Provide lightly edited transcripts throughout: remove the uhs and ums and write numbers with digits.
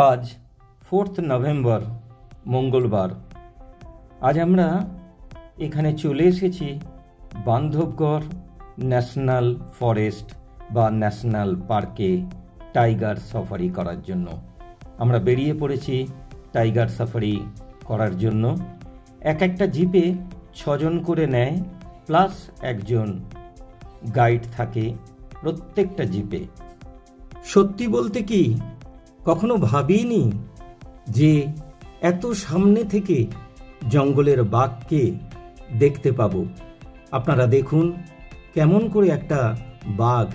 आज 4 নভেম্বর মঙ্গলবার। আজ আমরা এখানে চলে এসেছি বান্ধবগড় ন্যাশনাল ফরেস্ট বা ন্যাশনাল পার্কে টাইগার সাফারি করার জন্য। আমরা বেরিয়ে পড়েছি টাইগার সাফারি করার জন্য। একটা জিপে 6 জন করে নেয়, প্লাস একজন গাইড থাকে প্রত্যেকটা জিপে। সত্যি বলতে কি কখনো ভাবিনি যে এত সামনে থেকে জঙ্গলের বাঘকে দেখতে পাবো। আপনারা দেখুন কেমন করে একটা বাঘ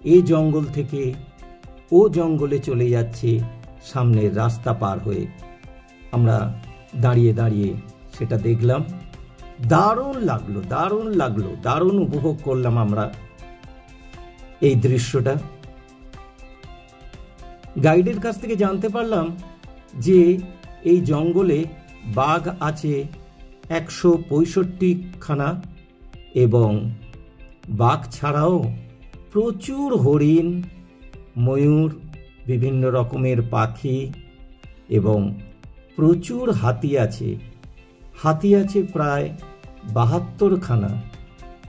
এই জঙ্গল থেকে ও জঙ্গলে চলে যাচ্ছে সামনের রাস্তা পার হয়ে। আমরা দাঁড়িয়ে দাঁড়িয়ে সেটা দেখলাম, দারুণ লাগলো, দারুণ উপভোগ করলাম আমরা এই দৃশ্যটা। গাইডের কাছ থেকে জানতে পারলাম যে এই জঙ্গলে বাঘ আছে 165খানা এবং বাঘ ছাড়াও প্রচুর হরিণ, ময়ূর, বিভিন্ন রকমের পাখি এবং প্রচুর হাতি আছে প্রায় 72খানা।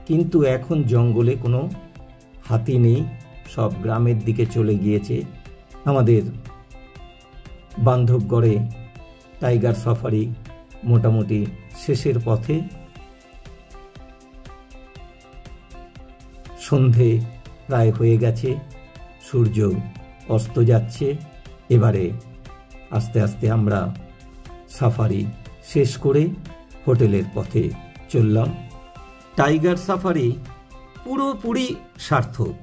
কিন্তু এখন জঙ্গলে কোনো হাতি নেই, সব গ্রামের দিকে চলে গিয়েছে। আমাদের বান্ধবগড়ে টাইগার সাফারি মোটামুটি শেষের পথে। সন্ধে প্রায় হয়ে গেছে, সূর্য অস্ত যাচ্ছে। এবারে আস্তে আস্তে আমরা সাফারি শেষ করে হোটেলের পথে চললাম। টাইগার সাফারি পুরোপুরি সার্থক।